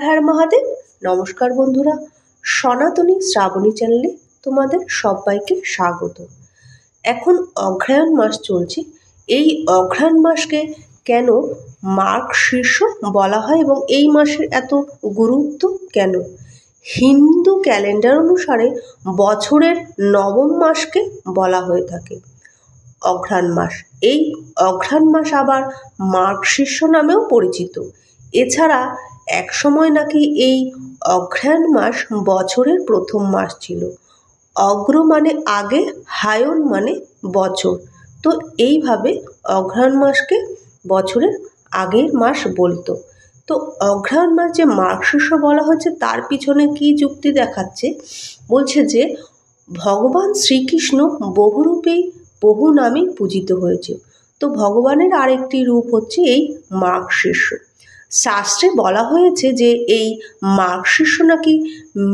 হ্যাঁ মহাদেব, নমস্কার বন্ধুরা। সনাতনী শ্রাবণী চ্যানেলে তোমাদের সবাইকে স্বাগত। এখন অগ্রহায়ণ মাস চলছে। এই অগ্রহায়ণ মাসকে কেন মার্গশীর্ষ বলা হয় এবং এই মাসের এত গুরুত্ব কেন? হিন্দু ক্যালেন্ডার অনুসারে বছরের নবম মাসকে বলা হয়ে থাকে অঘ্রাণ মাস। এই অঘ্রাণ মাস আবার মার্গশীর্ষ নামেও পরিচিত। এছাড়া একসময় নাকি এই অঘ্রাণ মাস বছরের প্রথম মাস ছিল। অগ্র মানে আগে, হায়ন মানে বছর। তো এইভাবে অঘ্রাণ মাসকে বছরের আগের মাস বলতো। তো অঘ্রাণ মাস যে মার্গশীর্ষ বলা হচ্ছে তার পিছনে কি যুক্তি দেখাচ্ছে? বলছে যে ভগবান শ্রীকৃষ্ণ বহুরূপেই বহু নামে পূজিত হয়েছে। তো ভগবানের আরেকটি রূপ হচ্ছে এই মার্গশীর্ষ। শাস্ত্রে বলা হয়েছে যে এই মার্গশীর্ষ নাকি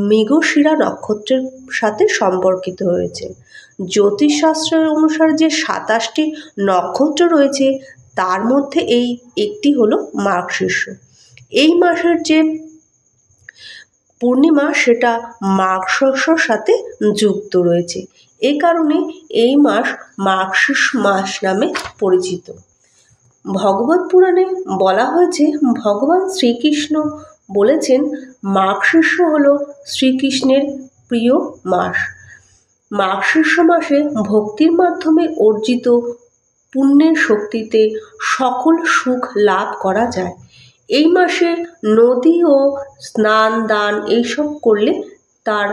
মৃগশিরা নক্ষত্রের সাথে সম্পর্কিত হয়েছে। জ্যোতিষশাস্ত্রের অনুসারে যে 27টি নক্ষত্র রয়েছে তার মধ্যে এই একটি হলো মার্গশীর্ষ। এই মাসের যে পূর্ণিমা সেটা মার্গশীর্ষর সাথে যুক্ত রয়েছে। এই কারণে এই মাস মার্গশীর্ষ মাস নামে পরিচিত। ভগবত পুরাণে বলা হয়েছে ভগবান শ্রীকৃষ্ণ বলেছেন মার্গশীর্ষ হল শ্রীকৃষ্ণের প্রিয় মাস। মার্গশীর্ষ মাসে ভক্তির মাধ্যমে অর্জিত পুণ্যের শক্তিতে সকল সুখ লাভ করা যায়। এই মাসে নদী ও স্নান দান এইসব করলে তার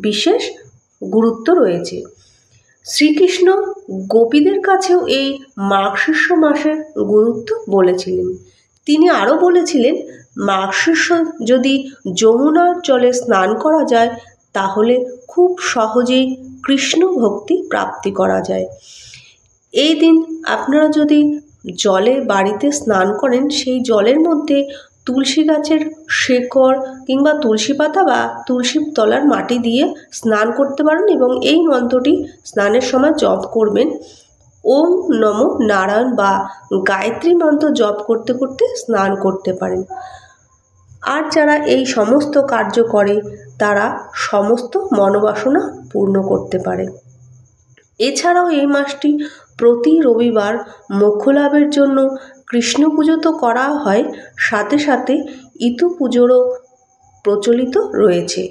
বিশেষ গুরুত্ব রয়েছে। শ্রীকৃষ্ণ গোপীদের কাছেও এই মার্গশীর্ষ মাসের গুরুত্ব বলেছিলেন। তিনি আরও বলেছিলেন মার্গশীর্ষ যদি যমুনার জলে স্নান করা যায় তাহলে খুব সহজেই কৃষ্ণ ভক্তি প্রাপ্তি করা যায়। এই দিন আপনারা যদি জলে বাড়িতে স্নান করেন সেই জলের মধ্যে তুলসী গাছের শেকড় কিংবা তুলসী পাতা বা তুলসীর তলার মাটি দিয়ে স্নান করতে পারেন এবং এই মন্ত্রটি স্নানের সময় জপ করবেন। ওম নমো নারায়ণ বা গায়ত্রী মন্ত্র জপ করতে করতে স্নান করতে পারেন। আর যারা এই সমস্ত কার্য করে তারা সমস্ত মনোবাসনা পূর্ণ করতে পারে। এছাড়াও এই মাসটি প্রতি রবিবার মোক্ষ লাভের জন্য কৃষ্ণ পুজো তো করা হয়, সাথে সাথে ইতু পুজোরও প্রচলিত রয়েছে।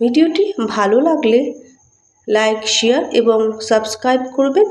ভিডিওটি ভালো লাগলে লাইক, শেয়ার এবং সাবস্ক্রাইব করবেন।